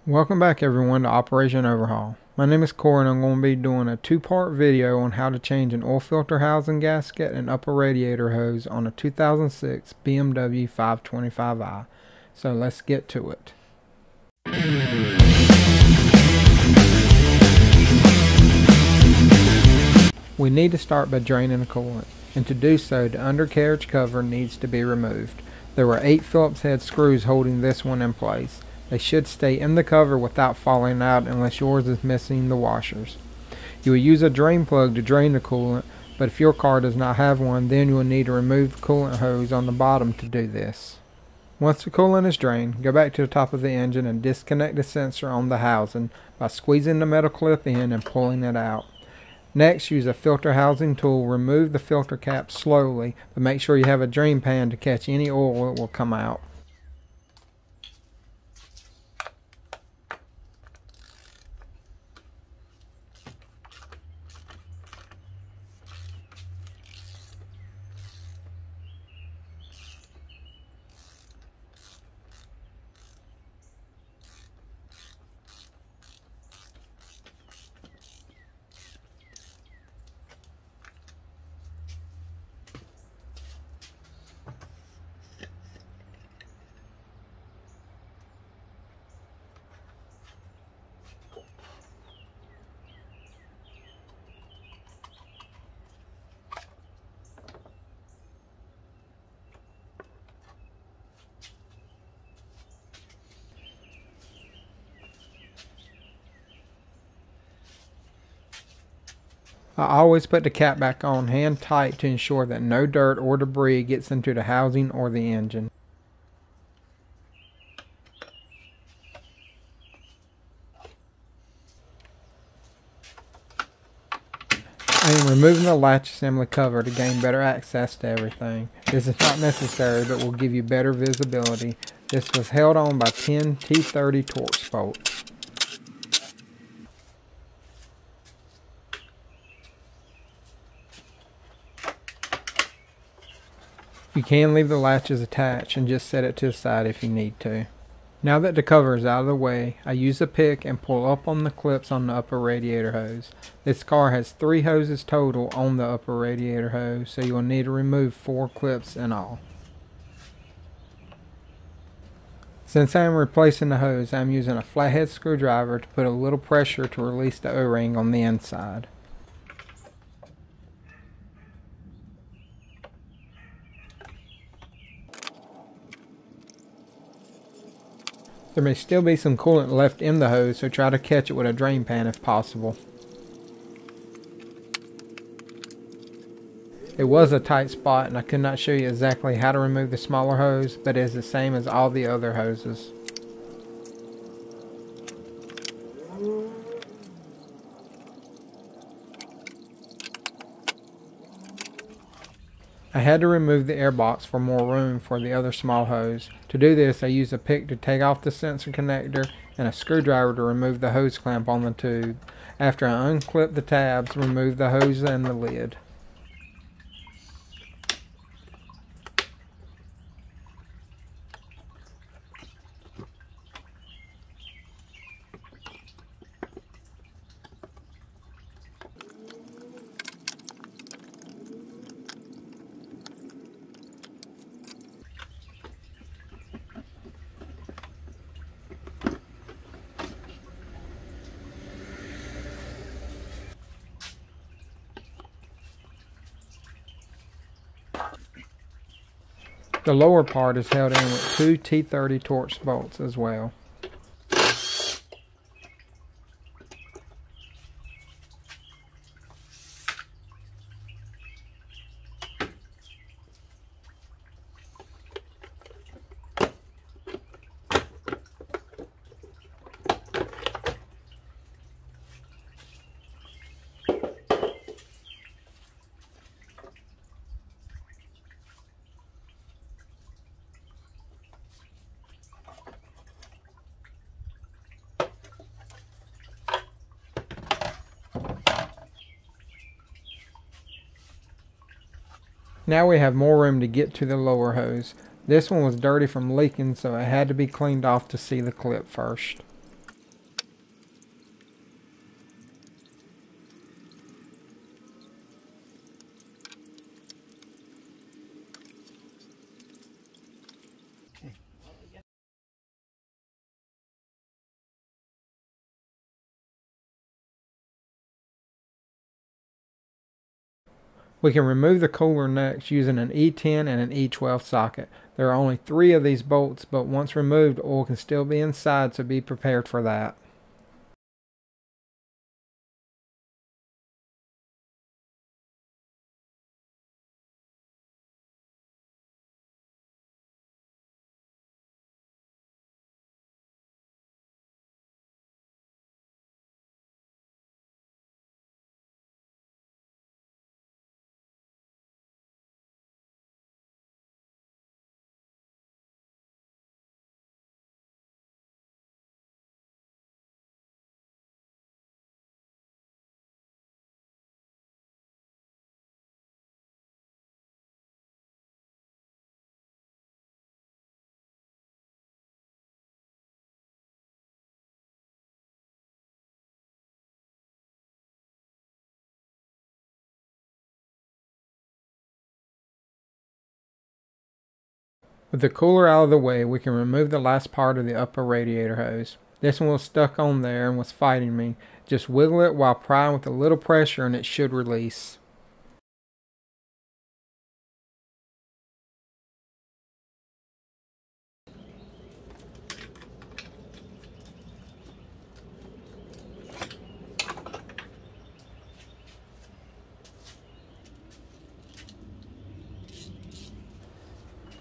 Welcome back everyone to Operation Overhaul. My name is Corey and I'm going to be doing a two-part video on how to change an oil filter housing gasket and upper radiator hose on a 2006 BMW 525i. So let's get to it. We need to start by draining the coolant, and to do so the undercarriage cover needs to be removed. There were 8 Phillips head screws holding this one in place. They should stay in the cover without falling out unless yours is missing the washers. You will use a drain plug to drain the coolant, but if your car does not have one, then you will need to remove the coolant hose on the bottom to do this. Once the coolant is drained, go back to the top of the engine and disconnect the sensor on the housing by squeezing the metal clip in and pulling it out. Next, use a filter housing tool. Remove the filter cap slowly, but make sure you have a drain pan to catch any oil that will come out. I always put the cap back on hand tight to ensure that no dirt or debris gets into the housing or the engine. I am removing the latch assembly cover to gain better access to everything. This is not necessary but will give you better visibility. This was held on by 10 T30 Torx bolts. You can leave the latches attached and just set it to the side if you need to. Now that the cover is out of the way, I use a pick and pull up on the clips on the upper radiator hose. This car has 3 hoses total on the upper radiator hose, so you will need to remove 4 clips in all. Since I am replacing the hose, I am using a flathead screwdriver to put a little pressure to release the O-ring on the inside. There may still be some coolant left in the hose, so try to catch it with a drain pan if possible. It was a tight spot and I could not show you exactly how to remove the smaller hose, but it is the same as all the other hoses. I had to remove the air box for more room for the other small hose. To do this, I used a pick to take off the sensor connector and a screwdriver to remove the hose clamp on the tube. After I unclip the tabs, remove the hose and the lid. The lower part is held in with 2 T30 Torx bolts as well. Now we have more room to get to the lower hose. This one was dirty from leaking, so it had to be cleaned off to see the clip first. We can remove the cooler next using an E10 and an E12 socket. There are only 3 of these bolts, but once removed, oil can still be inside, so be prepared for that. With the cooler out of the way, we can remove the last part of the upper radiator hose. This one was stuck on there and was fighting me. Just wiggle it while prying with a little pressure and it should release.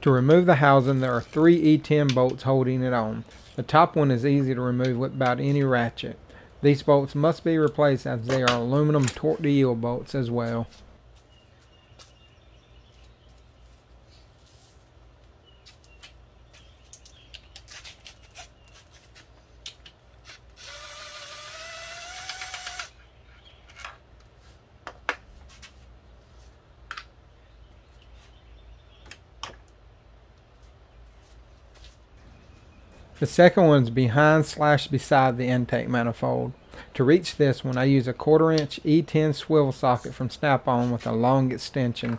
To remove the housing, there are 3 E10 bolts holding it on. The top one is easy to remove with about any ratchet. These bolts must be replaced as they are aluminum torque to yield bolts as well. The second one is behind/beside the intake manifold. To reach this one, I use a 1/4" E10 swivel socket from Snap-on with a long extension.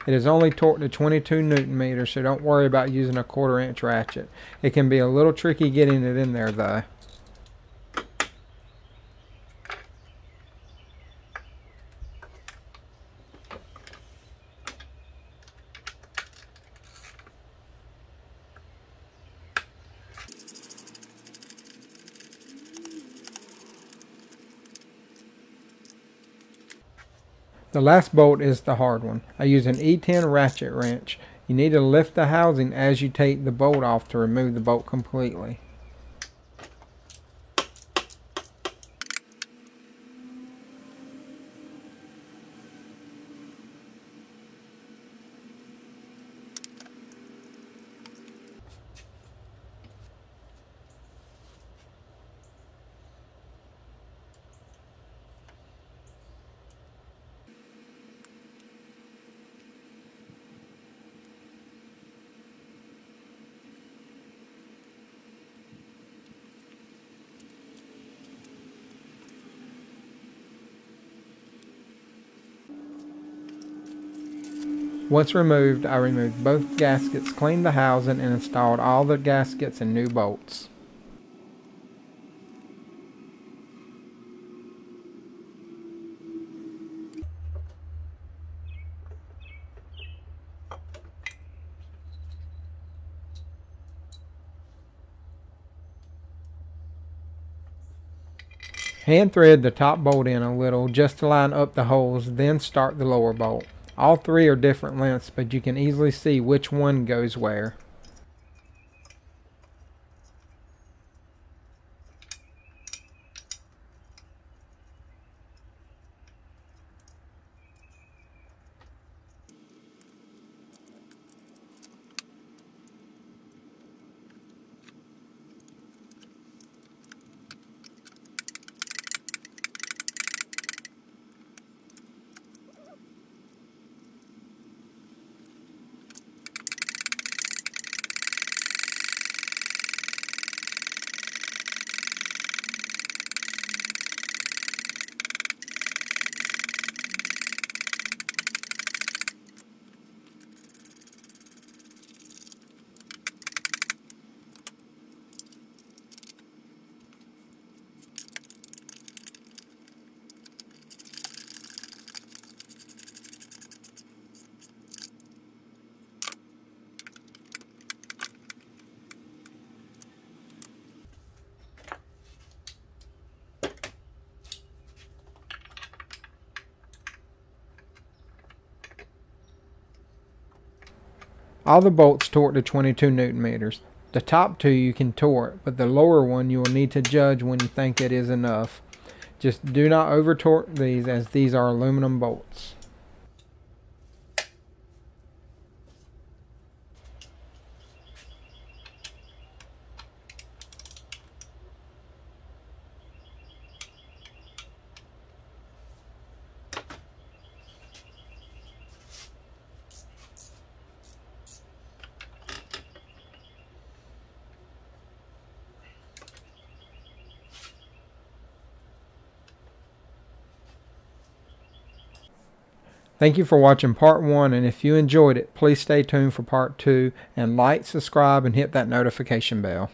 It is only torqued to 22 Newton meters, so don't worry about using a 1/4" ratchet. It can be a little tricky getting it in there though. The last bolt is the hard one. I use an E10 ratchet wrench. You need to lift the housing as you take the bolt off to remove the bolt completely. Once removed, I removed both gaskets, cleaned the housing, and installed all the gaskets and new bolts. Hand thread the top bolt in a little just to line up the holes, then start the lower bolt. All 3 are different lengths, but you can easily see which one goes where. All the bolts torque to 22 Newton meters. The top two you can torque, but the lower one you will need to judge when you think it is enough. Just do not over torque these, as these are aluminum bolts. Thank you for watching part 1, and if you enjoyed it, please stay tuned for part 2, and like, subscribe, and hit that notification bell.